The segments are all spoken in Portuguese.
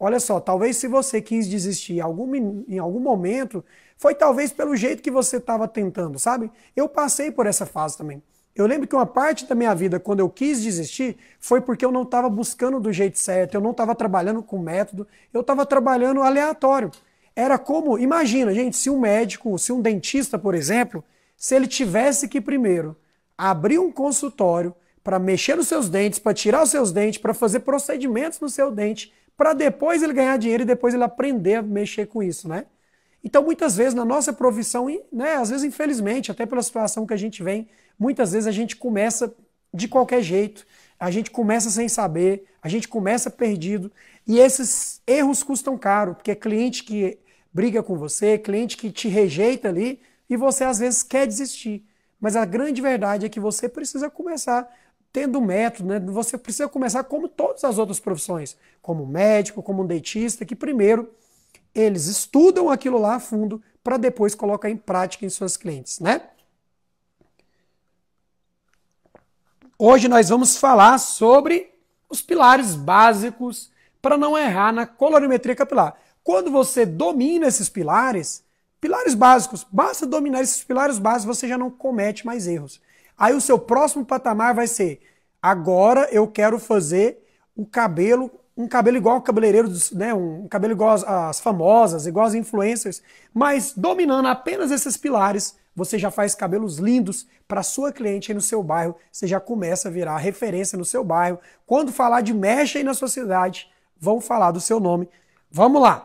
Olha só, talvez se você quis desistir em algum momento, foi talvez pelo jeito que você estava tentando, sabe? Eu passei por essa fase também. Eu lembro que uma parte da minha vida, quando eu quis desistir, foi porque eu não estava buscando do jeito certo, eu não estava trabalhando com método, eu estava trabalhando aleatório. Era como, imagina, gente, se um médico, se um dentista, por exemplo, se ele tivesse que primeiro abrir um consultório para mexer nos seus dentes, para tirar os seus dentes, para fazer procedimentos no seu dente, para depois ele ganhar dinheiro e depois ele aprender a mexer com isso, né? Então, muitas vezes, na nossa profissão, né, às vezes, infelizmente, até pela situação que a gente vem, muitas vezes a gente começa de qualquer jeito, a gente começa sem saber, a gente começa perdido, e esses erros custam caro, porque é cliente que briga com você, cliente que te rejeita ali, e você, às vezes, quer desistir. Mas a grande verdade é que você precisa começar tendo um método, né? Você precisa começar como todas as outras profissões, como médico, como um dentista, que primeiro eles estudam aquilo lá a fundo para depois colocar em prática em suas clientes, né? Hoje nós vamos falar sobre os pilares básicos para não errar na colorimetria capilar. Quando você domina esses pilares básicos, basta dominar esses pilares básicos, você já não comete mais erros. Aí o seu próximo patamar vai ser, agora eu quero fazer o cabelo, um cabelo igual ao cabeleireiro, né? Um cabelo igual às famosas, igual às influencers, mas dominando apenas esses pilares, você já faz cabelos lindos para sua cliente aí no seu bairro, você já começa a virar referência no seu bairro. Quando falar de mecha aí na sua cidade, vão falar do seu nome. Vamos lá!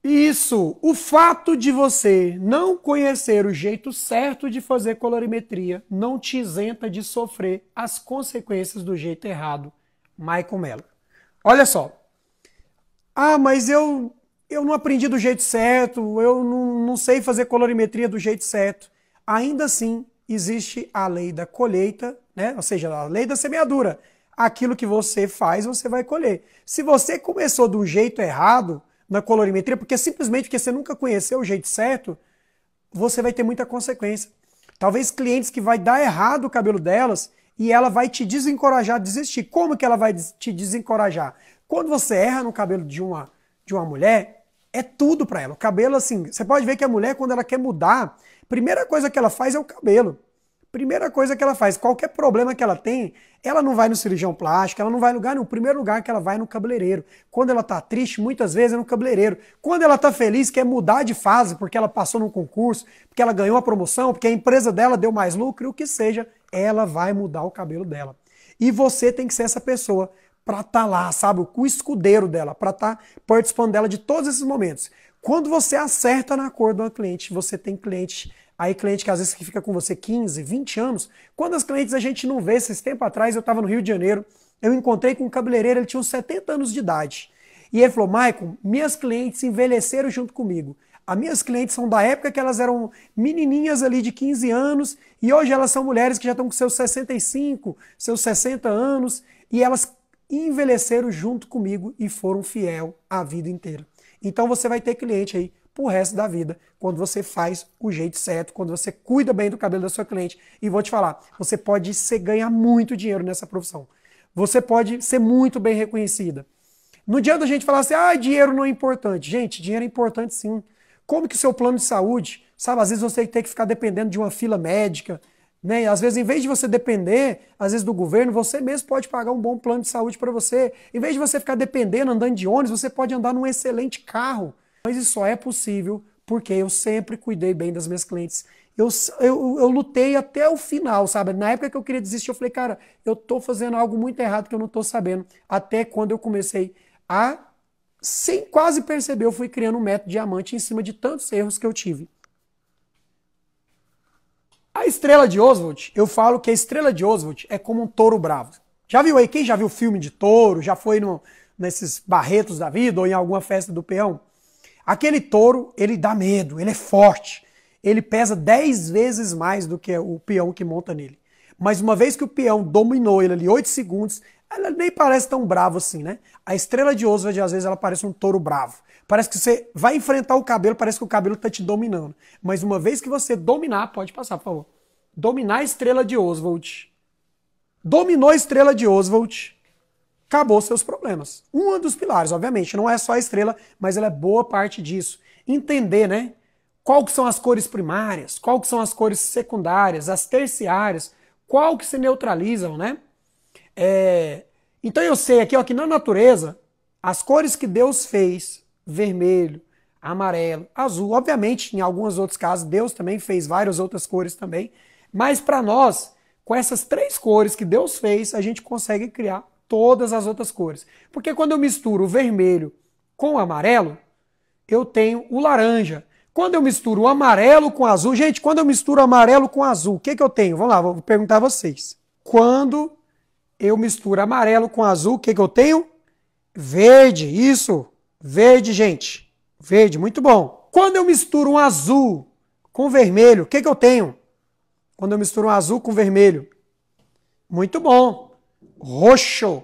Isso, o fato de você não conhecer o jeito certo de fazer colorimetria não te isenta de sofrer as consequências do jeito errado. Michael Mello. Olha só. Ah, mas eu não aprendi do jeito certo, eu não sei fazer colorimetria do jeito certo. Ainda assim, existe a lei da colheita, né? Ou seja, a lei da semeadura. Aquilo que você faz, você vai colher. Se você começou do jeito errado na colorimetria, simplesmente porque você nunca conheceu o jeito certo, você vai ter muita consequência. Talvez clientes que vai dar errado o cabelo delas e ela vai te desencorajar a desistir. Como que ela vai te desencorajar? Quando você erra no cabelo de uma mulher, é tudo para ela. O cabelo, assim, você pode ver que a mulher, quando ela quer mudar, a primeira coisa que ela faz é o cabelo. Primeira coisa que ela faz, qualquer problema que ela tem, ela não vai no cirurgião plástico, ela não vai em lugar nenhum. O primeiro lugar que ela vai é no cabeleireiro. Quando ela tá triste, muitas vezes é no cabeleireiro. Quando ela tá feliz, quer mudar de fase porque ela passou num concurso, porque ela ganhou uma promoção, porque a empresa dela deu mais lucro, o que seja, ela vai mudar o cabelo dela. E você tem que ser essa pessoa para estar lá, sabe, o escudeiro dela, para estar participando dela de todos esses momentos. Quando você acerta na cor de uma cliente, você tem cliente que às vezes fica com você 15, 20 anos. Quando as clientes a gente não vê, esses tempos atrás eu estava no Rio de Janeiro, eu encontrei com um cabeleireiro, ele tinha uns 70 anos de idade. E ele falou, Michael, minhas clientes envelheceram junto comigo. As minhas clientes são da época que elas eram menininhas ali de 15 anos e hoje elas são mulheres que já estão com seus 65, seus 60 anos e elas envelheceram junto comigo e foram fiel a vida inteira. Então você vai ter cliente aí pro resto da vida, quando você faz o jeito certo, quando você cuida bem do cabelo da sua cliente. E vou te falar, você pode ganhar muito dinheiro nessa profissão. Você pode ser muito bem reconhecida. Não adianta a gente falar assim, dinheiro não é importante. Gente, dinheiro é importante sim. Como que o seu plano de saúde, sabe, às vezes você tem que ficar dependendo de uma fila médica, né? Às vezes, em vez de você depender, às vezes, do governo, você mesmo pode pagar um bom plano de saúde para você. Em vez de você ficar dependendo, andando de ônibus, você pode andar num excelente carro. Mas isso só é possível porque eu sempre cuidei bem das minhas clientes. Eu lutei até o final, sabe? Na época que eu queria desistir, eu falei, cara, eu tô fazendo algo muito errado que eu não tô sabendo. Até quando eu comecei sem quase perceber, eu fui criando um método diamante em cima de tantos erros que eu tive. A estrela de Oswald, eu falo que a estrela de Oswald é como um touro bravo. Já viu aí? Quem já viu filme de touro? Já foi nesses barretos da vida ou em alguma festa do peão? Aquele touro, ele dá medo, ele é forte. Ele pesa 10 vezes mais do que o peão que monta nele. Mas uma vez que o peão dominou ele ali 8 segundos, ela nem parece tão bravo assim, né? A estrela de Oswald, às vezes, ela parece um touro bravo. Parece que você vai enfrentar o cabelo, parece que o cabelo tá te dominando. Mas uma vez que você dominar, pode passar, por favor. Dominar a estrela de Oswald. Dominou a estrela de Oswald. acabou seus problemas. Um dos pilares, obviamente, não é só a estrela, mas ela é boa parte disso. Entender, né? Qual que são as cores primárias, qual que são as cores secundárias, as terciárias, qual que se neutralizam, né? Então eu sei aqui, ó, que na natureza, as cores que Deus fez, vermelho, amarelo, azul, obviamente, em alguns outros casos, Deus também fez várias outras cores também, mas para nós, com essas 3 cores que Deus fez, a gente consegue criar todas as outras cores. Porque quando eu misturo o vermelho com o amarelo, eu tenho o laranja. Quando eu misturo o amarelo com o azul, gente, quando eu misturo o amarelo com o azul, o que que eu tenho? Vamos lá, vou perguntar a vocês. Quando eu misturo amarelo com azul, o que que eu tenho? Verde, isso. Verde, gente. Verde, muito bom. Quando eu misturo um azul com vermelho, o que que eu tenho? Quando eu misturo um azul com vermelho. Muito bom. Roxo.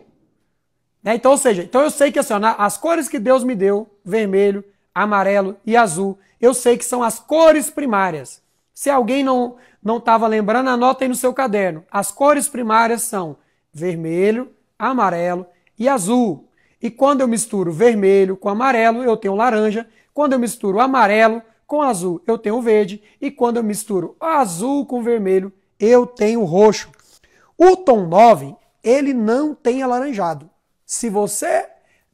Então, ou seja, então eu sei que assim, ó, as cores que Deus me deu, vermelho, amarelo e azul, eu sei que são as cores primárias. Se alguém não estava lembrando, anota aí no seu caderno. As cores primárias são vermelho, amarelo e azul. E quando eu misturo vermelho com amarelo, eu tenho laranja. Quando eu misturo amarelo com azul, eu tenho verde. E quando eu misturo azul com vermelho, eu tenho roxo. O tom 9, ele não tem alaranjado. Se você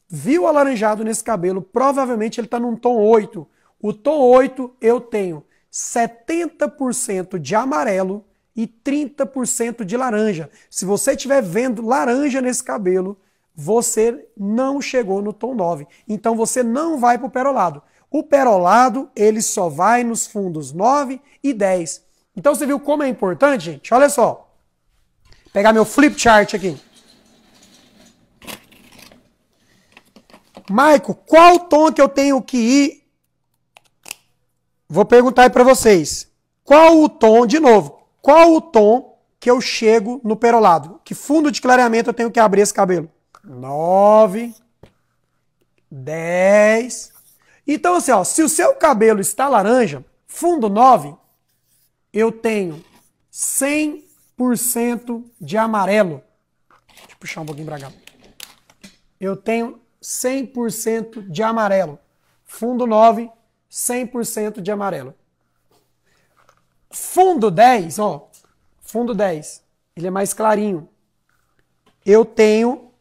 viu alaranjado nesse cabelo, provavelmente ele está num tom 8. O tom 8 eu tenho 70% de amarelo e 30% de laranja. Se você estiver vendo laranja nesse cabelo, você não chegou no tom 9. Então você não vai para o perolado. O perolado, ele só vai nos fundos 9 e 10. Então você viu como é importante, gente? Olha só. Vou pegar meu flip chart aqui. Maico, qual tom que eu tenho que ir? Vou perguntar aí para vocês. Qual o tom, de novo, qual o tom que eu chego no perolado? Que fundo de clareamento eu tenho que abrir esse cabelo? 9, 10. Então assim, ó, se o seu cabelo está laranja, fundo 9, eu tenho 100% de amarelo. Deixa eu puxar um pouquinho pra cá. Eu tenho 100% de amarelo. Fundo 9, 100% de amarelo. Fundo 10, ó. Fundo 10, ele é mais clarinho. Eu tenho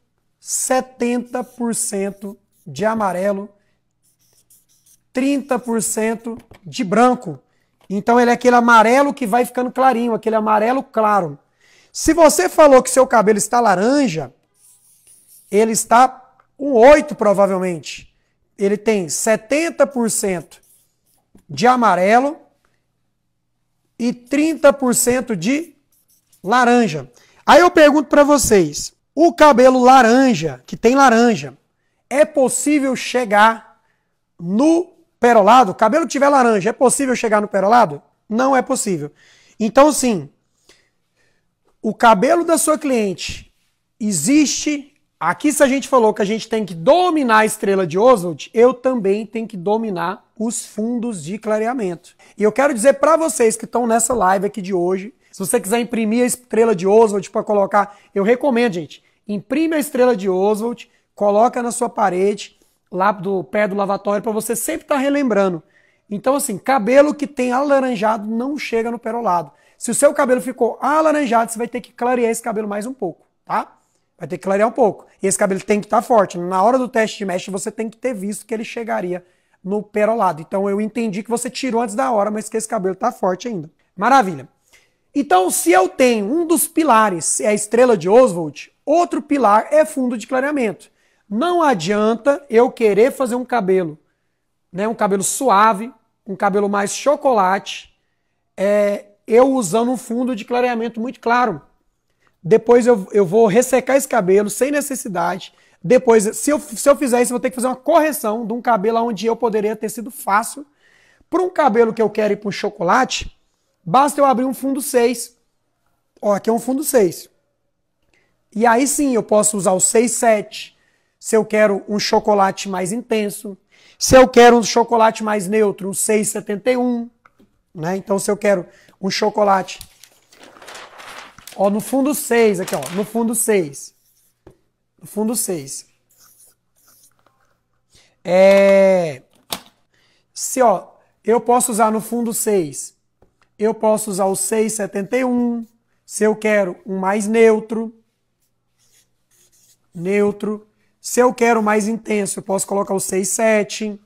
70% de amarelo, 30% de branco. Então ele é aquele amarelo que vai ficando clarinho, aquele amarelo claro. Se você falou que seu cabelo está laranja, ele está um 8 provavelmente. Ele tem 70% de amarelo e 30% de laranja. Aí eu pergunto para vocês, o cabelo laranja, que tem laranja, é possível chegar no perolado? O cabelo que tiver laranja, é possível chegar no perolado? Não é possível. Então, sim, o cabelo da sua cliente existe. Aqui, se a gente falou que a gente tem que dominar a estrela de Oswald, eu também tenho que dominar os fundos de clareamento. E eu quero dizer para vocês que estão nessa live aqui de hoje, se você quiser imprimir a estrela de Oswald para colocar, eu recomendo, gente, imprime a estrela de Oswald, coloca na sua parede, lá do pé do lavatório, para você sempre estar relembrando. Então, assim, cabelo que tem alaranjado não chega no perolado. Se o seu cabelo ficou alaranjado, você vai ter que clarear esse cabelo mais um pouco, tá? Vai ter que clarear um pouco. E esse cabelo tem que estar forte. Na hora do teste de mesh, você tem que ter visto que ele chegaria no perolado. Então eu entendi que você tirou antes da hora, mas que esse cabelo está forte ainda. Maravilha. Então, se eu tenho um dos pilares, é a estrela de Oswald, outro pilar é fundo de clareamento. Não adianta eu querer fazer um cabelo, né, um cabelo suave, um cabelo mais chocolate, eu usando um fundo de clareamento muito claro. Depois eu vou ressecar esse cabelo sem necessidade. Depois, se eu fizer isso, eu vou ter que fazer uma correção de um cabelo onde eu poderia ter sido fácil. Para um cabelo que eu quero ir para um chocolate, basta eu abrir um fundo 6. Ó, aqui é um fundo 6. E aí sim, eu posso usar o 6,7. Se eu quero um chocolate mais intenso. Se eu quero um chocolate mais neutro, um 6,71. Né? Então, se eu quero um chocolate... Ó, no fundo 6, aqui, ó, no fundo 6. No fundo 6. Se, ó, eu posso usar no fundo 6. Eu posso usar o 6,71. Se eu quero um mais neutro. Neutro. Se eu quero mais intenso, eu posso colocar o 6,7.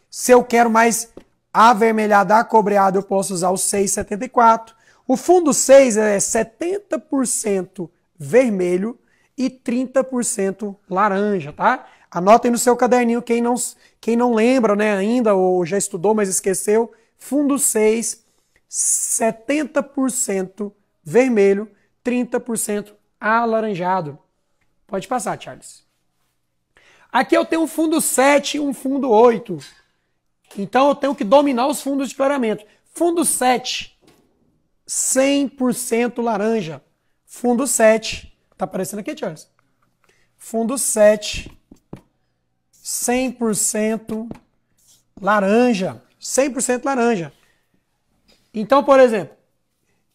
Se eu quero mais avermelhado, acobreado, eu posso usar o 6,74. O fundo 6 é 70% vermelho e 30% laranja, tá? Anotem no seu caderninho, quem não lembra, né, ainda, ou já estudou, mas esqueceu. Fundo 6, 70% vermelho, 30% alaranjado. Pode passar, Charles. Aqui eu tenho um fundo 7 e um fundo 8. Então eu tenho que dominar os fundos de clareamento. Fundo 7, 100% laranja. Fundo 7, tá aparecendo aqui, Charles? Fundo 7, 100% laranja. 100% laranja. Então, por exemplo,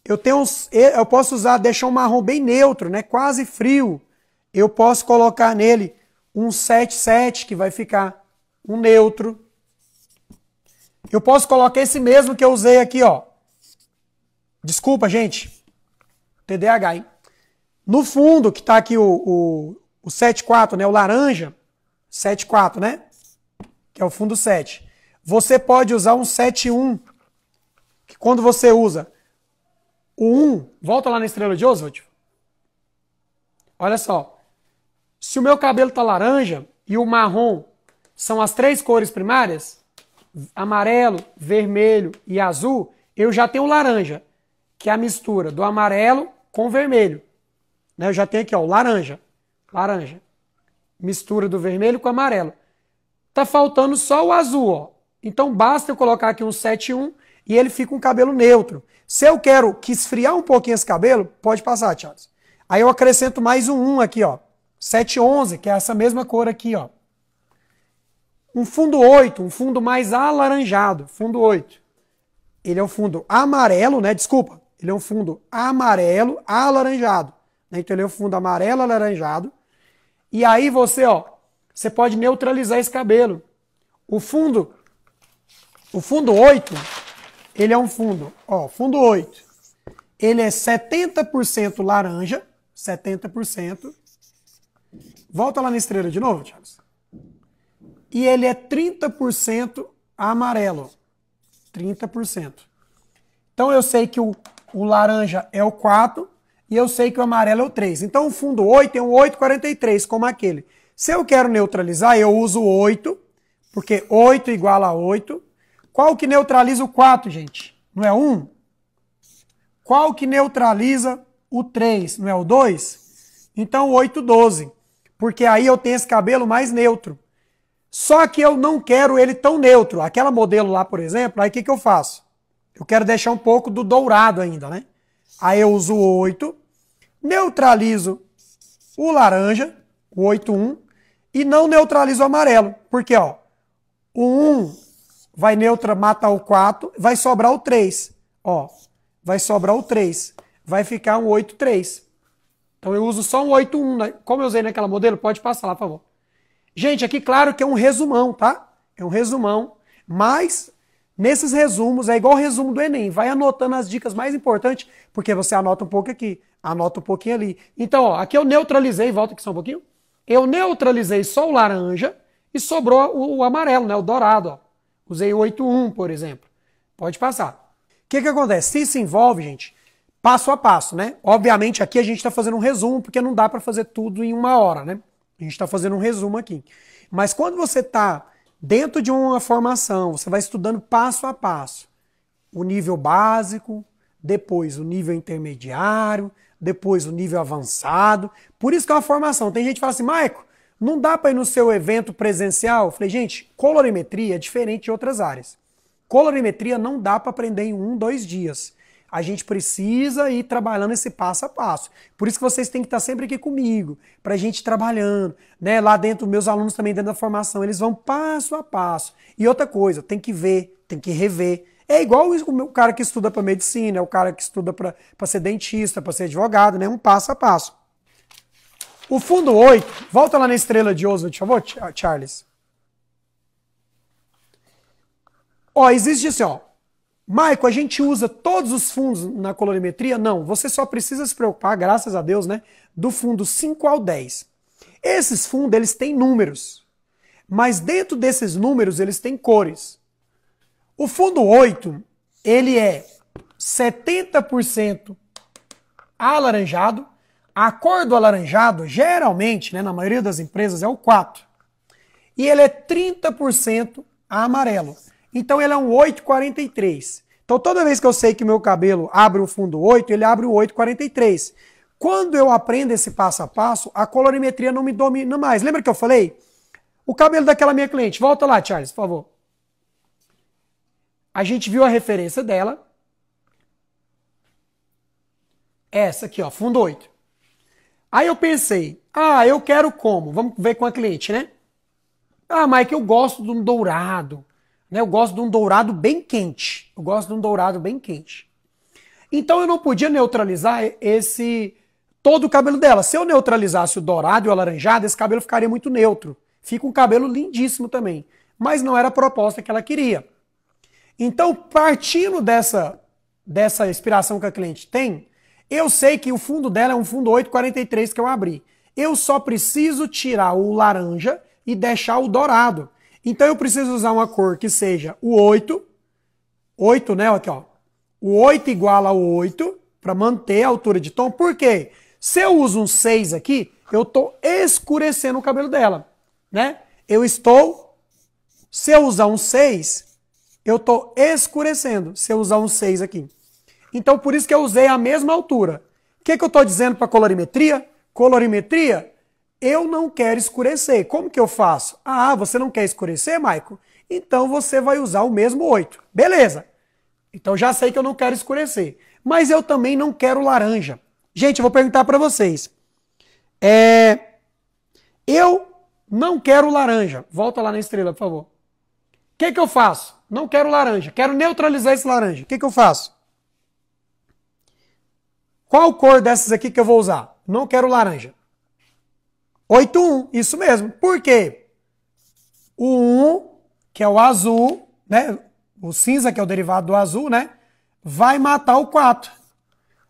eu posso deixar um marrom bem neutro, né? Quase frio. Eu posso colocar nele um 7,7, que vai ficar um neutro. Eu posso colocar esse mesmo que eu usei aqui, ó. Desculpa, gente. TDAH, hein? No fundo, que tá aqui o 7,4, né? O laranja. 7,4, né? Que é o fundo 7. Você pode usar um 7,1. Que quando você usa o 1, volta lá na estrela de Oswald. Olha só. Se o meu cabelo tá laranja e o marrom são as 3 cores primárias, amarelo, vermelho e azul, eu já tenho o laranja, que é a mistura do amarelo com vermelho. Né? Eu já tenho aqui, ó, o laranja. Laranja. Mistura do vermelho com amarelo. Tá faltando só o azul, ó. Então basta eu colocar aqui um 7,1 e ele fica um cabelo neutro. Se eu quero que esfriar um pouquinho esse cabelo, pode passar, Charles. Aí eu acrescento mais um 1 aqui, ó. 7,11, que é essa mesma cor aqui, ó. Um fundo 8, um fundo mais alaranjado. Fundo 8. Ele é um fundo amarelo, né? Desculpa. Ele é um fundo amarelo alaranjado. Então ele é um fundo amarelo alaranjado. E aí você, ó, você pode neutralizar esse cabelo. O fundo 8, ele é um fundo, ó, fundo 8. Ele é 70% laranja, 70%. Volta lá na estrela de novo, Charles. E ele é 30% amarelo. 30%. Então eu sei que o laranja é o 4 e eu sei que o amarelo é o 3. Então o fundo 8 é um 8,43, como aquele. Se eu quero neutralizar, eu uso 8, porque 8 igual a 8. Qual que neutraliza o 4, gente? Não é 1? Qual que neutraliza o 3? Não é o 2? Então 8, 12. Porque aí eu tenho esse cabelo mais neutro. Só que eu não quero ele tão neutro. Aquela modelo lá, por exemplo, aí o que eu faço? Eu quero deixar um pouco do dourado ainda, né? Aí eu uso o 8, neutralizo o laranja, o 8,1, e não neutralizo o amarelo. Porque, ó, o 1 vai matar o 4, vai sobrar o 3. Ó, vai sobrar o 3. Vai ficar um 8,3. Então eu uso só um 8,1, né? Como eu usei naquela modelo, pode passar lá, por favor. Gente, aqui claro que é um resumão, tá? É um resumão, mas nesses resumos é igual o resumo do Enem. Vai anotando as dicas mais importantes, porque você anota um pouco aqui, anota um pouquinho ali. Então, ó, aqui eu neutralizei, volta aqui só um pouquinho. Eu neutralizei só o laranja e sobrou o amarelo, né? O dourado, ó. Usei o 8,1, por exemplo. Pode passar. O que acontece? Se isso envolve, gente, passo a passo, né? Obviamente aqui a gente está fazendo um resumo, porque não dá para fazer tudo em 1 hora, né? A gente está fazendo um resumo aqui. Mas quando você está dentro de uma formação, você vai estudando passo a passo. O nível básico, depois o nível intermediário, depois o nível avançado. Por isso que é uma formação. Tem gente que fala assim, Maico, não dá para ir no seu evento presencial? Eu falei, gente, colorimetria é diferente de outras áreas. Colorimetria não dá para aprender em 1, 2 dias. A gente precisa ir trabalhando esse passo a passo. Por isso que vocês têm que estar sempre aqui comigo, para a gente ir trabalhando. Né? Lá dentro, meus alunos também dentro da formação, eles vão passo a passo. E outra coisa, tem que ver, tem que rever. É igual o cara que estuda para medicina, é o cara que estuda para ser dentista, para ser advogado, né? Um passo a passo. O fundo 8, volta lá na estrela de Oswald, por favor, Charles. Ó, existe assim, ó. Maico, a gente usa todos os fundos na colorimetria? Não, você só precisa se preocupar, graças a Deus, né, do fundo 5 ao 10. Esses fundos, eles têm números, mas dentro desses números, eles têm cores. O fundo 8, ele é 70% alaranjado. A cor do alaranjado, geralmente, né, na maioria das empresas, é o 4. E ele é 30% amarelo. Então ele é um 8,43. Então toda vez que eu sei que meu cabelo abre o fundo 8, ele abre o 8,43. Quando eu aprendo esse passo a passo, a colorimetria não me domina mais. Lembra que eu falei? O cabelo daquela minha cliente. Volta lá, Charles, por favor. A gente viu a referência dela. Essa aqui, ó, fundo 8. Aí eu pensei, eu quero como? Vamos ver com a cliente, né? Mike, eu gosto de um dourado. Né? Eu gosto de um dourado bem quente. Então eu não podia neutralizar todo o cabelo dela. Se eu neutralizasse o dourado e o alaranjado, esse cabelo ficaria muito neutro. Fica um cabelo lindíssimo também. Mas não era a proposta que ela queria. Então, partindo dessa inspiração que a cliente tem, eu sei que o fundo dela é um fundo 8,43 que eu abri. Eu só preciso tirar o laranja e deixar o dourado. Então eu preciso usar uma cor que seja o 8, né, aqui ó, o 8 igual ao 8, para manter a altura de tom. Por quê? Se eu uso um 6 aqui, eu estou escurecendo o cabelo dela, né? Se eu usar um 6, eu estou escurecendo, se eu usar um 6 aqui. Então por isso que eu usei a mesma altura. O que eu estou dizendo para colorimetria? Colorimetria, eu não quero escurecer. Como que eu faço? Você não quer escurecer, Maico? Então você vai usar o mesmo 8. Beleza. Então já sei que eu não quero escurecer. Mas eu também não quero laranja. Gente, eu vou perguntar para vocês. Eu não quero laranja. Volta lá na estrela, por favor. O que eu faço? Não quero laranja. Quero neutralizar esse laranja. O que eu faço? Qual cor dessas aqui que eu vou usar? Não quero laranja. 8,1, isso mesmo. Por quê? O 1, que é o azul, né? O cinza, que é o derivado do azul, né? Vai matar o 4.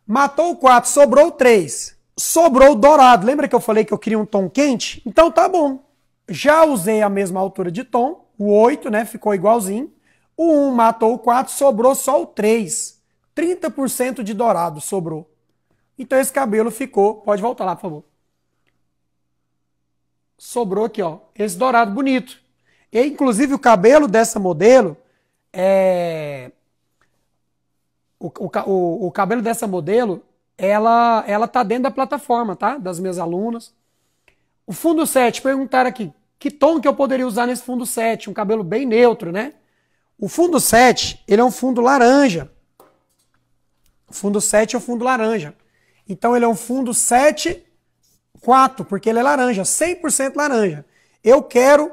Matou o 4, sobrou o 3. Sobrou o dourado. Lembra que eu falei que eu queria um tom quente? Então tá bom. Já usei a mesma altura de tom. O 8, né? Ficou igualzinho. O 1 matou o 4, sobrou só o 3. 30% de dourado sobrou. Então esse cabelo ficou... Pode voltar lá, por favor. Sobrou aqui, ó, esse dourado bonito. E, inclusive, o cabelo dessa modelo, o cabelo dessa modelo, ela tá dentro da plataforma, tá? Das minhas alunas. O fundo 7, perguntaram aqui, que tom que eu poderia usar nesse fundo 7? Um cabelo bem neutro, né? O fundo 7, ele é um fundo laranja. O fundo 7 é o fundo laranja. Então, ele é um fundo 7... 4, porque ele é laranja, 100% laranja. Eu quero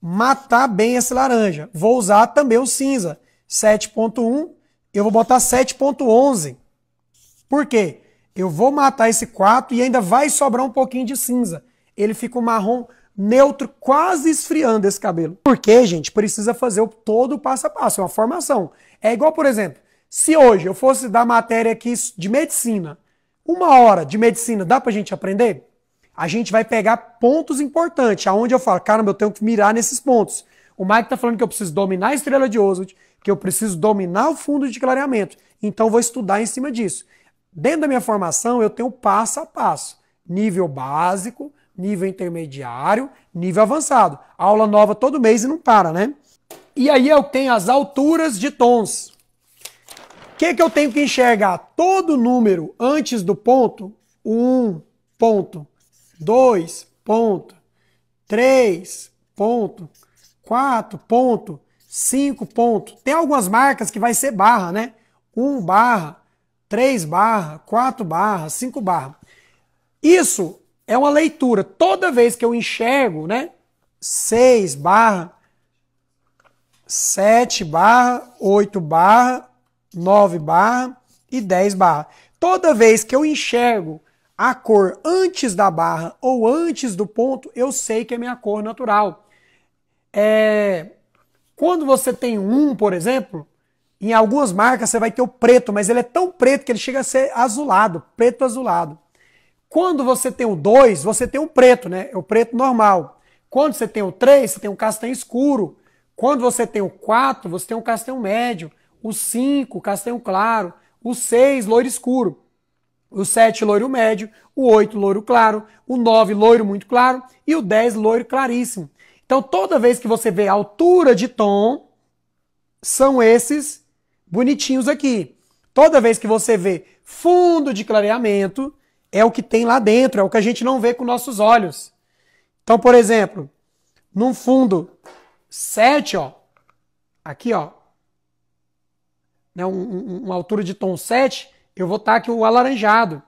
matar bem esse laranja. Vou usar também o cinza, 7.1, eu vou botar 7.11. Por quê? Eu vou matar esse 4 e ainda vai sobrar um pouquinho de cinza. Ele fica um marrom neutro, quase esfriando esse cabelo. Porque, gente, precisa fazer todo o passo a passo, é uma formação. É igual, por exemplo, se hoje eu fosse dar matéria aqui de medicina, 1 hora de medicina, dá pra gente aprender? A gente vai pegar pontos importantes, aonde eu falo, caramba, eu tenho que mirar nesses pontos. O Mike tá falando que eu preciso dominar a estrela de Oswald, que eu preciso dominar o fundo de clareamento. Então eu vou estudar em cima disso. Dentro da minha formação, eu tenho passo a passo. Nível básico, nível intermediário, nível avançado. Aula nova todo mês e não para, né? E aí eu tenho as alturas de tons. O que eu tenho que enxergar? Todo número antes do ponto, 1 ponto. 2 ponto, 3 ponto, 4 ponto, 5 ponto. Tem algumas marcas que vai ser barra, né? 1 barra, 3 barra, 4 barra, 5 barra. Isso é uma leitura. Toda vez que eu enxergo, né? 6 barra, 7 barra, 8 barra, 9 barra e 10 barra. Toda vez que eu enxergo a cor antes da barra ou antes do ponto, eu sei que é minha cor natural. Quando você tem um, por exemplo, em algumas marcas você vai ter o preto, mas ele é tão preto que ele chega a ser azulado, preto azulado. Quando você tem o 2, você tem o preto, né? É o preto normal. Quando você tem o 3, você tem um castanho escuro. Quando você tem o 4, você tem um castanho médio. O 5, castanho claro. O 6, loiro escuro. O 7, loiro médio. O 8, loiro claro. O 9, loiro muito claro. E o 10, loiro claríssimo. Então, toda vez que você vê altura de tom, são esses bonitinhos aqui. Toda vez que você vê fundo de clareamento, é o que tem lá dentro, é o que a gente não vê com nossos olhos. Então, por exemplo, num fundo 7, ó, aqui, ó, né, uma altura de tom 7, eu vou estar aqui o alaranjado.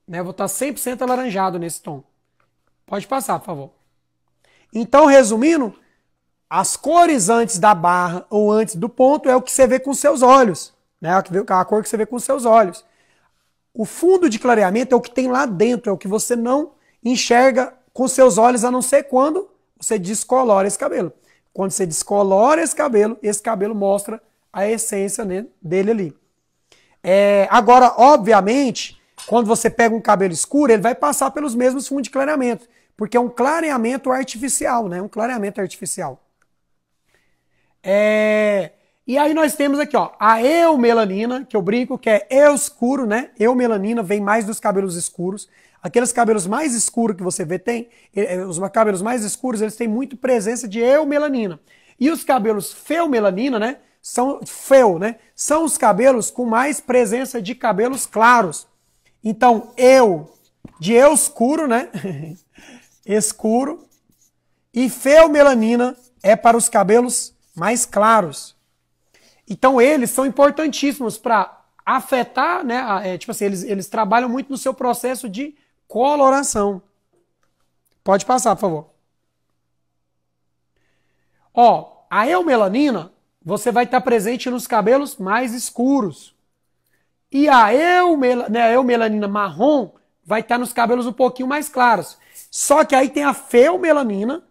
Né, eu vou estar 100% alaranjado nesse tom. Pode passar, por favor. Então, resumindo, as cores antes da barra ou antes do ponto é o que você vê com seus olhos. Né, a cor que você vê com seus olhos. O fundo de clareamento é o que tem lá dentro, é o que você não enxerga com seus olhos, a não ser quando você descolora esse cabelo. Quando você descolora esse cabelo mostra a essência, né, dele ali. Agora, obviamente, quando você pega um cabelo escuro, ele vai passar pelos mesmos fundos de clareamento, porque é um clareamento artificial, né? Um clareamento artificial. E aí nós temos aqui, ó, a eumelanina, que eu brinco que é escuro, né? Eumelanina vem mais dos cabelos escuros. Aqueles cabelos mais escuros que você vê os cabelos mais escuros, eles têm muito presença de eumelanina. E os cabelos feumelanina, né? São os cabelos com mais presença de cabelos claros. Então, de escuro, né? Escuro. E feumelanina é para os cabelos mais claros. Então eles são importantíssimos para afetar, né? Tipo assim, eles trabalham muito no seu processo de coloração. Pode passar, por favor. Ó, a eumelanina, você vai estar presente nos cabelos mais escuros. E a eumelanina marrom vai estar nos cabelos um pouquinho mais claros. Só que aí tem a feumelanina,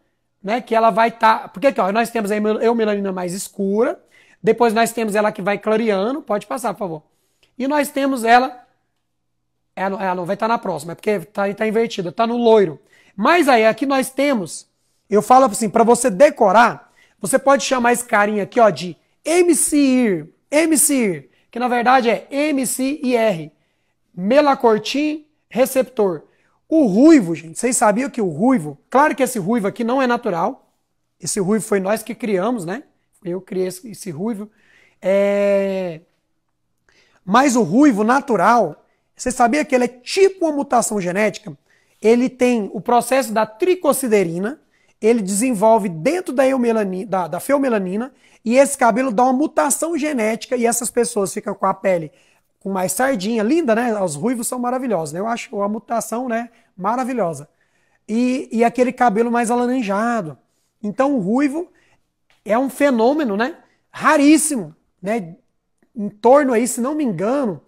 né? Que ela vai estar... Porque aqui, ó, nós temos a eumelanina mais escura. Depois nós temos ela que vai clareando. Pode passar, por favor. E nós temos ela... Ela não vai estar na próxima, é porque está invertida, está no loiro. Mas aí, aqui nós temos... Eu falo assim, para você decorar, você pode chamar esse carinha aqui, ó, de MCIR. MCIR, que na verdade é MCIR. Melacortim receptor. O ruivo, gente, vocês sabiam que o ruivo... Claro que esse ruivo aqui não é natural. Esse ruivo foi nós que criamos, né? Eu criei esse ruivo. Mas o ruivo natural, você sabia que ele é tipo uma mutação genética? Ele tem o processo da tricosiderina, ele desenvolve dentro da feumelanina, e esse cabelo dá uma mutação genética, e essas pessoas ficam com a pele com mais sardinha, linda, né? Os ruivos são maravilhosos, né? Eu acho a mutação, né, maravilhosa. E aquele cabelo mais alaranjado. Então o ruivo é um fenômeno, né, raríssimo, né? Em torno aí, se não me engano,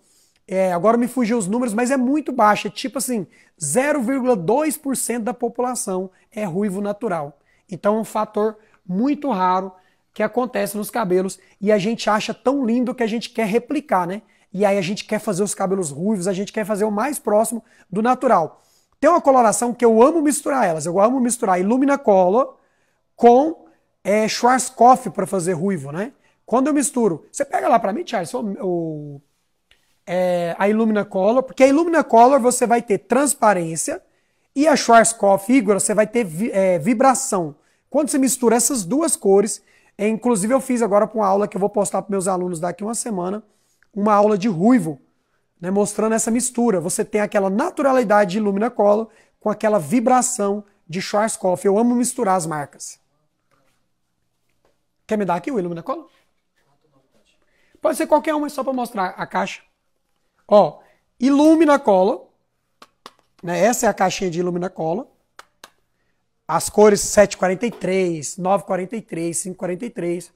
agora me fugiu os números, mas é muito baixo, é tipo assim, 0,2% da população é ruivo natural. Então é um fator muito raro que acontece nos cabelos e a gente acha tão lindo que a gente quer replicar, né? E aí a gente quer fazer os cabelos ruivos, a gente quer fazer o mais próximo do natural. Tem uma coloração que eu amo misturar elas, eu amo misturar Illumina Color com Schwarzkopf para fazer ruivo, né? Quando eu misturo, você pega lá para mim, Charles, a Illumina Color, porque a Illumina Color você vai ter transparência e a Schwarzkopf, Igor, você vai ter vibração. Quando você mistura essas duas cores, inclusive eu fiz agora para uma aula que eu vou postar para meus alunos daqui uma semana, uma aula de ruivo, né, mostrando essa mistura. Você tem aquela naturalidade de Illumina Color com aquela vibração de Schwarzkopf. Eu amo misturar as marcas. Quer me dar aqui o Illumina Color? Pode ser qualquer uma, só para mostrar a caixa. Ó, Illumina Color, né? Essa é a caixinha de Illumina Color. As cores 743, 943, 543.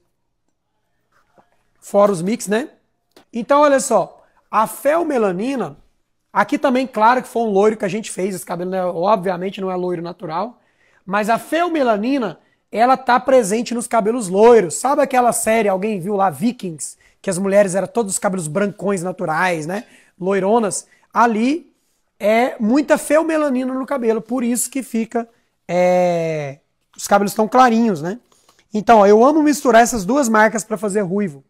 Fora os mix, né? Então, olha só. A feumelanina, Aqui também, claro que foi um loiro que a gente fez, esse cabelo obviamente não é loiro natural, mas a feomelanina, ela tá presente nos cabelos loiros. Sabe aquela série, alguém viu lá, Vikings, que as mulheres eram todos os cabelos brancões naturais, né? Loironas. Ali é muita feomelanina no cabelo, por isso que fica os cabelos tão clarinhos, né? Então, ó, eu amo misturar essas duas marcas para fazer ruivo.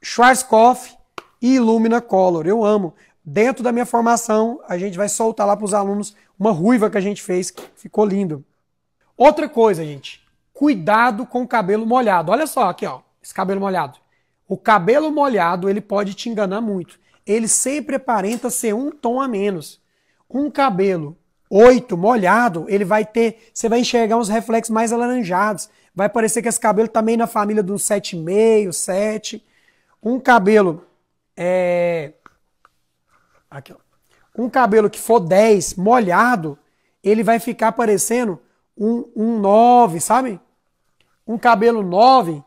Schwarzkopf e Illumina Color, eu amo. Dentro da minha formação, a gente vai soltar lá para os alunos uma ruiva que a gente fez, que ficou lindo. Outra coisa, gente, cuidado com o cabelo molhado. Olha só aqui, ó, esse cabelo molhado. O cabelo molhado, ele pode te enganar muito. Ele sempre aparenta ser um tom a menos. Um cabelo 8 molhado, ele vai ter, você vai enxergar uns reflexos mais alaranjados. Vai parecer que esse cabelo tá meio na família de um 7,5, 7. Um cabelo aqui, ó. Um cabelo que for 10 molhado, ele vai ficar parecendo um 9, sabe? Um cabelo 9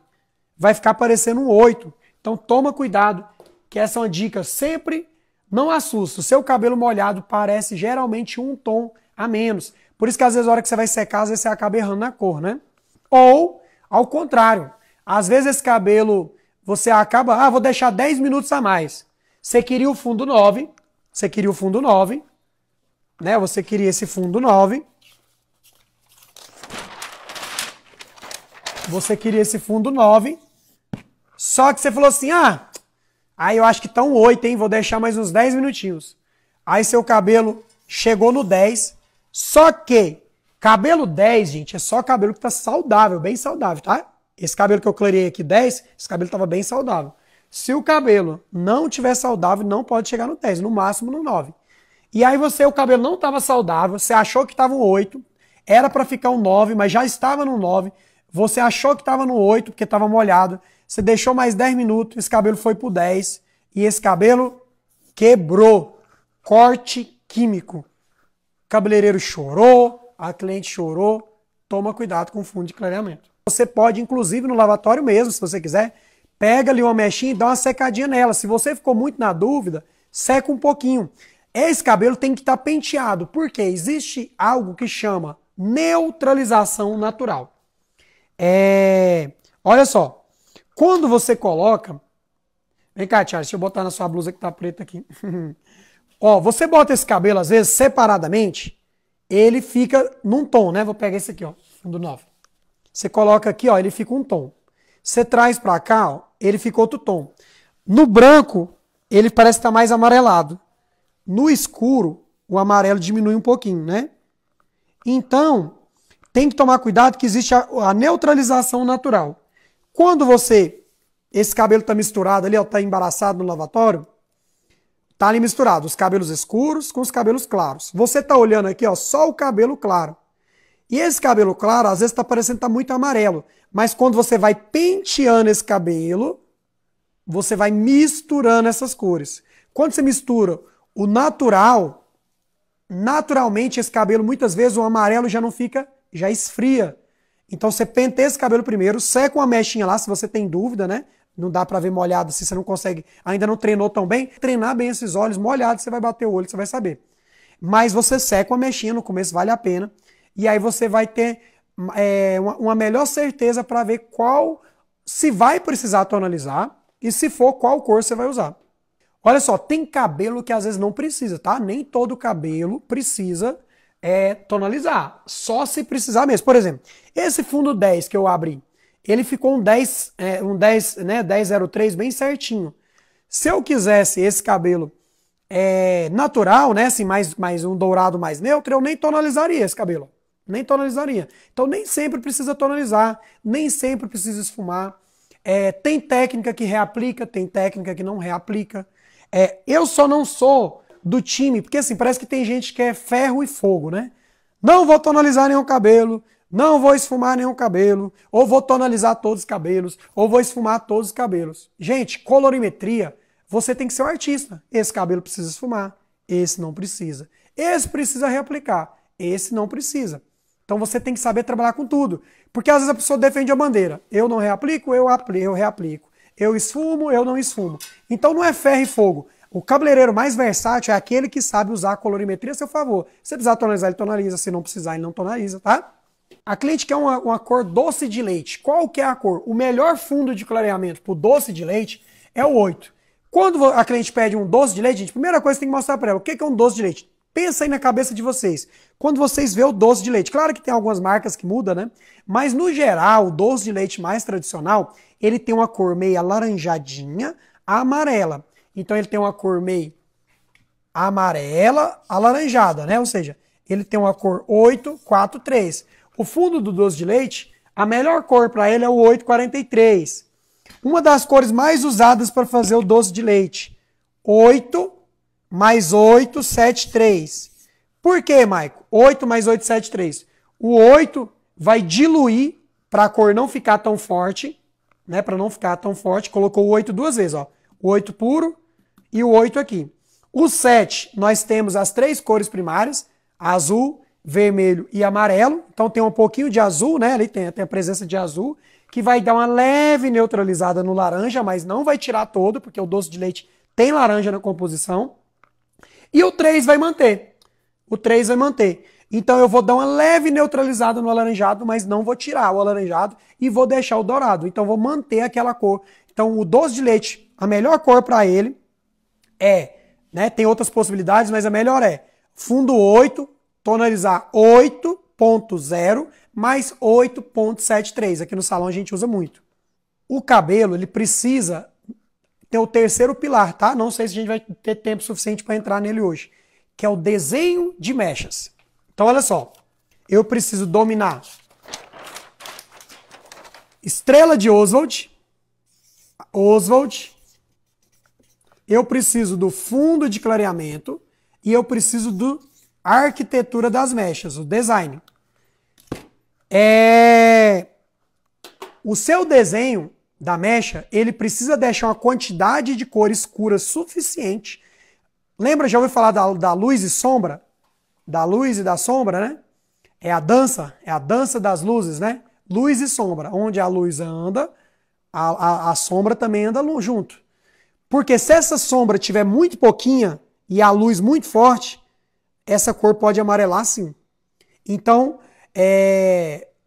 vai ficar parecendo um 8. Então toma cuidado, que essa é uma dica. Sempre não assusta. O seu cabelo molhado parece geralmente um tom a menos. Por isso que às vezes na hora que você vai secar, às vezes você acaba errando na cor, né? Ou, ao contrário, às vezes esse cabelo você acaba, vou deixar 10 minutos a mais. Você queria o fundo 9, né? Você queria esse fundo 9. Você queria esse fundo 9. Só que você falou assim, aí eu acho que tá um 8, hein? Vou deixar mais uns 10 minutinhos. Aí seu cabelo chegou no 10. Só que cabelo 10, gente, é só cabelo que tá saudável, bem saudável, tá? Esse cabelo que eu clareei aqui 10, esse cabelo tava bem saudável. Se o cabelo não tiver saudável, não pode chegar no 10, no máximo no 9. E aí o cabelo não estava saudável, você achou que estava um 8, era para ficar um 9, mas já estava no 9. Você achou que estava no 8 porque estava molhado. Você deixou mais 10 minutos, esse cabelo foi pro 10 e esse cabelo quebrou. Corte químico. O cabeleireiro chorou, a cliente chorou. Toma cuidado com o fundo de clareamento. Você pode, inclusive no lavatório mesmo, se você quiser, pega ali uma mechinha e dá uma secadinha nela. Se você ficou muito na dúvida, seca um pouquinho. Esse cabelo tem que estar penteado, porque existe algo que chama neutralização natural. Olha só, quando você coloca... Vem cá, Thiago, deixa eu botar na sua blusa que tá preta aqui. Ó, você bota esse cabelo, às vezes, separadamente, ele fica num tom, né? Vou pegar esse aqui, ó, fundo 9. Você coloca aqui, ó, ele fica um tom. Você traz pra cá, ó, ele fica outro tom. No branco, ele parece estar mais amarelado. No escuro, o amarelo diminui um pouquinho, né? Então, tem que tomar cuidado que existe a neutralização natural. Quando esse cabelo tá misturado ali, ó, tá embaraçado no lavatório, tá ali misturado os cabelos escuros com os cabelos claros. Você tá olhando aqui, ó, só o cabelo claro. E esse cabelo claro, às vezes tá parecendo que tá muito amarelo. Mas quando você vai penteando esse cabelo, você vai misturando essas cores. Quando você mistura o natural, naturalmente esse cabelo, muitas vezes o amarelo já não fica, já esfria. Então você penteia esse cabelo primeiro, seca uma mechinha lá, se você tem dúvida, né? Não dá pra ver molhado se você não consegue, ainda não treinou tão bem. Treinar bem esses olhos molhados, você vai bater o olho, você vai saber. Mas você seca uma mechinha, no começo vale a pena. E aí você vai ter uma melhor certeza para ver se vai precisar tonalizar e se for, qual cor você vai usar. Olha só, tem cabelo que às vezes não precisa, tá? Nem todo cabelo precisa tonalizar, só se precisar mesmo. Por exemplo, esse fundo 10 que eu abri, ele ficou um 10, né, 1003 bem certinho. Se eu quisesse esse cabelo natural, né, assim, mais um dourado mais neutro, eu nem tonalizaria esse cabelo. Nem tonalizaria. Então nem sempre precisa tonalizar, nem sempre precisa esfumar. Tem técnica que reaplica, tem técnica que não reaplica. Eu só não sou do time, porque assim, parece que tem gente que é ferro e fogo, né? Não vou tonalizar nenhum cabelo, não vou esfumar nenhum cabelo, ou vou tonalizar todos os cabelos, ou vou esfumar todos os cabelos. Gente, colorimetria, você tem que ser um artista. Esse cabelo precisa esfumar, esse não precisa. Esse precisa reaplicar, esse não precisa. Então você tem que saber trabalhar com tudo. Porque às vezes a pessoa defende a bandeira. Eu não reaplico, eu reaplico. Eu esfumo, eu não esfumo. Então não é ferro e fogo. O cabeleireiro mais versátil é aquele que sabe usar a colorimetria a seu favor. Se precisar tonalizar, ele tonaliza. Se não precisar, ele não tonaliza, tá? A cliente quer uma cor doce de leite. Qual que é a cor? O melhor fundo de clareamento para o doce de leite é o 8. Quando a cliente pede um doce de leite, gente, a primeira coisa que você tem que mostrar para ela, o que é um doce de leite? Pensa aí na cabeça de vocês. Quando vocês vê o doce de leite, claro que tem algumas marcas que mudam, né? Mas no geral, o doce de leite mais tradicional, ele tem uma cor meio alaranjadinha, amarela. Então ele tem uma cor meio amarela, alaranjada, né? Ou seja, ele tem uma cor 843. O fundo do doce de leite, a melhor cor para ele é o 843. Uma das cores mais usadas para fazer o doce de leite. 8 mais 873. Por quê, Maico? 8 mais 873. O 8 vai diluir para a cor não ficar tão forte, né? Para não ficar tão forte. Colocou o 8 duas vezes, ó. O 8 puro e o 8 aqui. O 7, nós temos as 3 cores primárias, azul, vermelho e amarelo. Então tem um pouquinho de azul, né? Ali tem a presença de azul, que vai dar uma leve neutralizada no laranja, mas não vai tirar todo, porque o doce de leite tem laranja na composição. E o 3 vai manter. O 3 vai manter. Então eu vou dar uma leve neutralizada no alaranjado, mas não vou tirar o alaranjado e vou deixar o dourado. Então vou manter aquela cor. Então o doce de leite, a melhor cor para ele é, né, tem outras possibilidades, mas a melhor é fundo 8, tonalizar 8.0 mais 8.73. Aqui no salão a gente usa muito. O cabelo, ele precisa ter o terceiro pilar, tá? Não sei se a gente vai ter tempo suficiente para entrar nele hoje, que é o desenho de mechas. Então, olha só. Eu preciso dominar estrela de Oswald. Eu preciso do fundo de clareamento e eu preciso da arquitetura das mechas, o design. O seu desenho da mecha, ele precisa deixar uma quantidade de cor escura suficiente. Lembra, já ouviu falar da luz e sombra? Da luz e da sombra, né? É a dança das luzes, né? Luz e sombra. Onde a luz anda, a sombra também anda junto. Porque se essa sombra tiver muito pouquinha e a luz muito forte, essa cor pode amarelar sim. Então,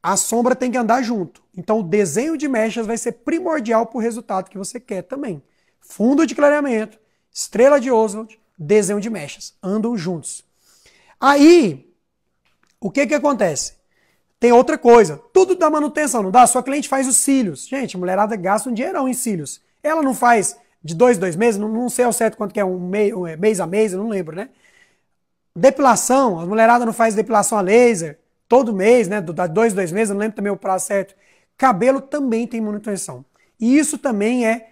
a sombra tem que andar junto. Então, o desenho de mechas vai ser primordial para o resultado que você quer também. Fundo de clareamento, estrela de Oswald, desenho de mechas. Andam juntos. Aí, o que acontece? Tem outra coisa. Tudo dá manutenção, não dá? Sua cliente faz os cílios. Gente, a mulherada gasta um dinheirão em cílios. Ela não faz de 2 meses, não sei ao certo quanto que é mês a mês, eu não lembro, né? Depilação, a mulherada não faz depilação a laser todo mês, né? 2 meses, eu não lembro também o prazo certo. Cabelo também tem manutenção. E isso também é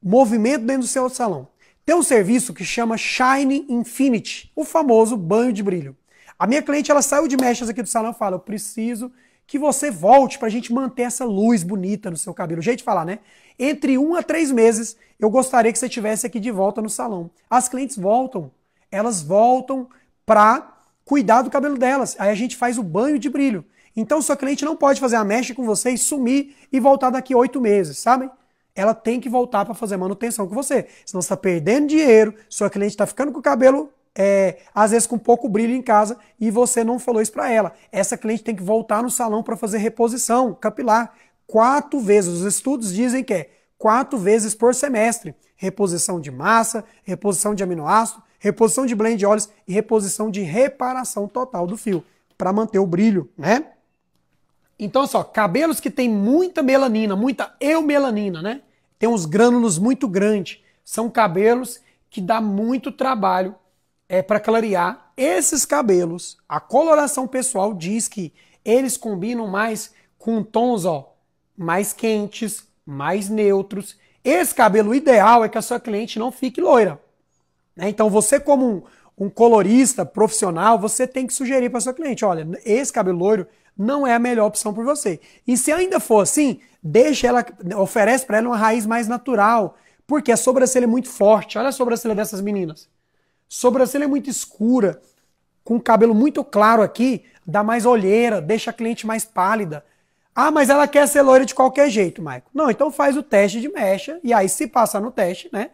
movimento dentro do seu salão. Tem um serviço que chama Shine Infinity, o famoso banho de brilho. A minha cliente, ela saiu de mechas aqui do salão e fala, eu preciso que você volte pra gente manter essa luz bonita no seu cabelo. Jeito de falar, né? Entre 1 a 3 meses, eu gostaria que você estivesse aqui de volta no salão. As clientes voltam. Elas voltam pra cuidar do cabelo delas. Aí a gente faz o banho de brilho. Então, sua cliente não pode fazer a mecha com você e sumir e voltar daqui 8 meses, sabe? Ela tem que voltar para fazer manutenção com você. Senão você está perdendo dinheiro, sua cliente está ficando com o cabelo, às vezes com pouco brilho em casa, e você não falou isso para ela. Essa cliente tem que voltar no salão para fazer reposição capilar 4 vezes. Os estudos dizem que é 4 vezes por semestre. Reposição de massa, reposição de aminoácido, reposição de blend de óleos e reposição de reparação total do fio, para manter o brilho, né? Então, só, cabelos que tem muita melanina, muita eumelanina, né? Tem uns grânulos muito grandes. São cabelos que dá muito trabalho para clarear. Esses cabelos, a coloração pessoal diz que eles combinam mais com tons, ó, mais quentes, mais neutros. Esse cabelo, o ideal é que a sua cliente não fique loira, né? Então, você como um colorista profissional, você tem que sugerir para sua cliente, olha, esse cabelo loiro não é a melhor opção para você. E se ainda for assim, oferece para ela uma raiz mais natural, porque a sobrancelha é muito forte. Olha a sobrancelha dessas meninas. Sobrancelha é muito escura, com cabelo muito claro aqui, dá mais olheira, deixa a cliente mais pálida. Ah, mas ela quer ser loira de qualquer jeito, Maico. Não, então faz o teste de mecha, e aí se passar no teste, né,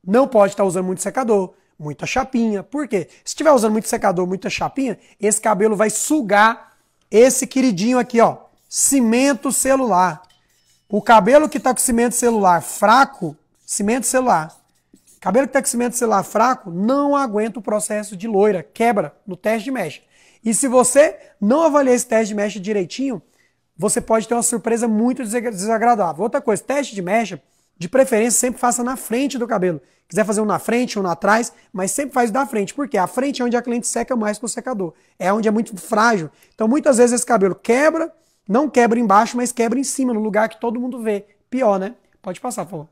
Não pode estar usando muito secador, muita chapinha. Por quê? Se estiver usando muito secador, muita chapinha, esse cabelo vai sugar esse queridinho aqui, ó, cimento celular. O cabelo que está com cimento celular fraco, cabelo que está com cimento celular fraco, não aguenta o processo de loira, quebra no teste de mecha. E se você não avaliar esse teste de mecha direitinho, você pode ter uma surpresa muito desagradável. Outra coisa, teste de mecha, de preferência, sempre faça na frente do cabelo. Quiser fazer um na frente ou um atrás, mas sempre faz da frente. Por quê? A frente é onde a cliente seca mais com o secador. É onde é muito frágil. Então, muitas vezes esse cabelo quebra, não quebra embaixo, mas quebra em cima, no lugar que todo mundo vê. Pior, né? Pode passar, por favor.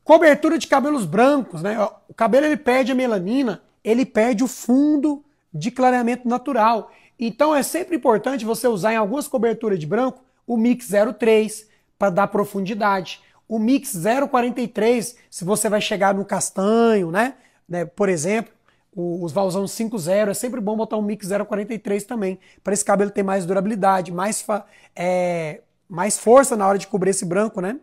Cobertura de cabelos brancos, né? O cabelo, ele perde a melanina, ele perde o fundo de clareamento natural. Então, é sempre importante você usar em algumas coberturas de branco o Mix 03 para dar profundidade. O Mix 043, se você vai chegar no castanho, né? Por exemplo, os Valzão 5.0, é sempre bom botar um Mix 043 também, para esse cabelo ter mais durabilidade, mais força na hora de cobrir esse branco, né?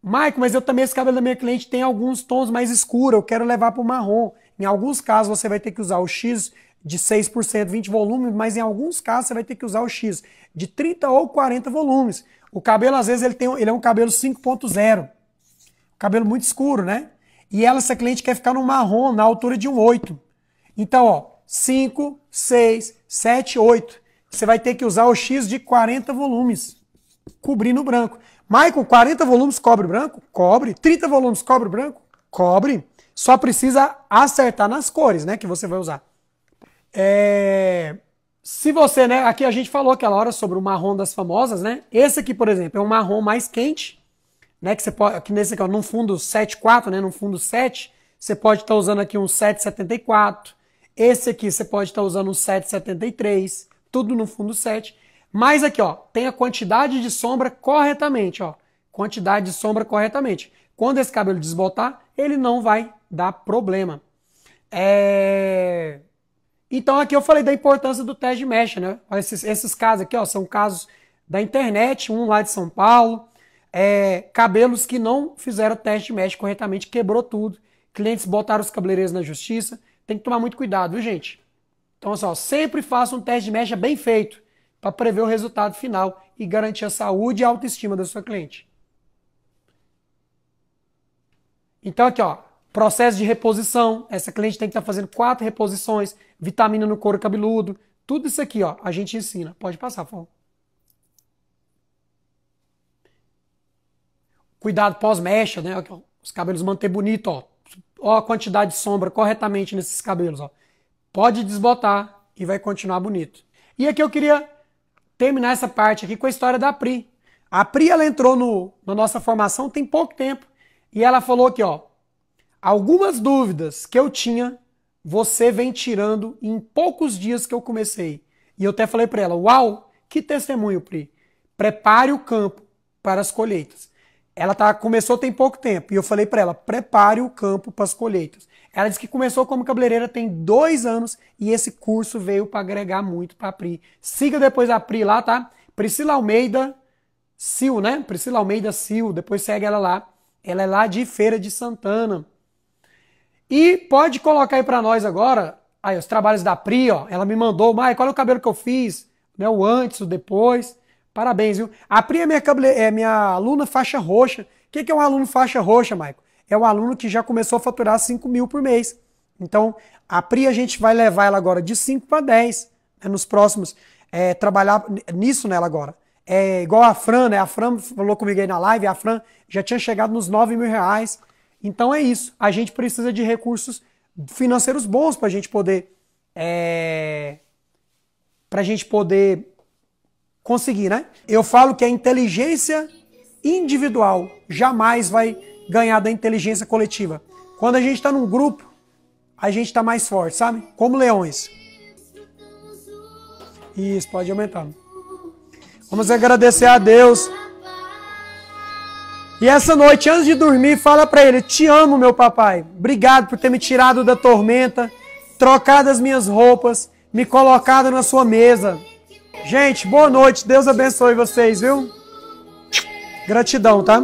Maico, mas eu também, esse cabelo da minha cliente tem alguns tons mais escuros, eu quero levar para o marrom. Em alguns casos você vai ter que usar o X de 6%, 20 volumes, mas em alguns casos você vai ter que usar o X de 30 ou 40 volumes. O cabelo, às vezes, ele é um cabelo 5.0. Cabelo muito escuro, né? E essa cliente quer ficar no marrom, na altura de um 8. Então, ó, 5, 6, 7, 8. Você vai ter que usar o X de 40 volumes, cobrindo o branco. Michael, 40 volumes cobre o branco? Cobre. 30 volumes cobre o branco? Cobre. Só precisa acertar nas cores, né, que você vai usar. Se você, né, aqui a gente falou aquela hora sobre o marrom das famosas, né? Esse aqui, por exemplo, é um marrom mais quente, né, que você pode, aqui nesse aqui, ó, num fundo 7.4, né, num fundo 7, você pode estar usando aqui um 7.74. Esse aqui você pode estar usando um 7.73, tudo no fundo 7. Mas aqui, ó, tem a quantidade de sombra corretamente, ó. Quantidade de sombra corretamente. Quando esse cabelo desbotar, ele não vai dar problema. Então aqui eu falei da importância do teste de mecha, né? Esses casos aqui, ó, são casos da internet, um lá de São Paulo. Cabelos que não fizeram teste de mecha corretamente, quebrou tudo. Clientes botaram os cabeleireiros na justiça. Tem que tomar muito cuidado, viu, gente? Então, assim, ó, sempre faça um teste de mecha bem feito para prever o resultado final e garantir a saúde e a autoestima da sua cliente. Então aqui, ó, processo de reposição. Essa cliente tem que estar fazendo 4 reposições, vitamina no couro cabeludo. Tudo isso aqui, ó, a gente ensina. Pode passar, por favor. Cuidado pós-mecha, né? Os cabelos manter bonito, ó. Ó a quantidade de sombra corretamente nesses cabelos, ó. Pode desbotar e vai continuar bonito. E aqui eu queria terminar essa parte aqui com a história da Pri. A Pri, ela entrou na nossa formação tem pouco tempo e ela falou aqui, ó, algumas dúvidas que eu tinha, você vem tirando em poucos dias que eu comecei. E eu até falei para ela, uau, que testemunho, Pri. Prepare o campo para as colheitas. Ela começou tem pouco tempo e eu falei para ela, prepare o campo para as colheitas. Ela disse que começou como cabeleireira tem 2 anos e esse curso veio para agregar muito para a Pri. Siga depois a Pri lá, tá? Priscila Almeida Sil, né? Priscila Almeida Sil, depois segue ela lá. Ela é lá de Feira de Santana. E pode colocar aí para nós agora, aí os trabalhos da Pri, ó. Ela me mandou, Maicon, olha o cabelo que eu fiz, né? O antes, o depois. Parabéns, viu? A Pri é minha aluna faixa roxa. O que é um aluno faixa roxa, Maicon? É um aluno que já começou a faturar 5 mil por mês. Então, a Pri a gente vai levar ela agora de 5 para 10, né, nos próximos, trabalhar nisso nela agora. É igual a Fran, né? A Fran falou comigo aí na live, a Fran já tinha chegado nos 9 mil reais. Então é isso. A gente precisa de recursos financeiros bons para a gente poder conseguir, né? Eu falo que a inteligência individual jamais vai ganhar da inteligência coletiva. Quando a gente está num grupo, a gente está mais forte, sabe? Como leões. Isso, pode aumentar. Vamos agradecer a Deus. E essa noite, antes de dormir, fala para ele, te amo, meu papai. Obrigado por ter me tirado da tormenta, trocado as minhas roupas, me colocado na sua mesa. Gente, boa noite. Deus abençoe vocês, viu? Gratidão, tá?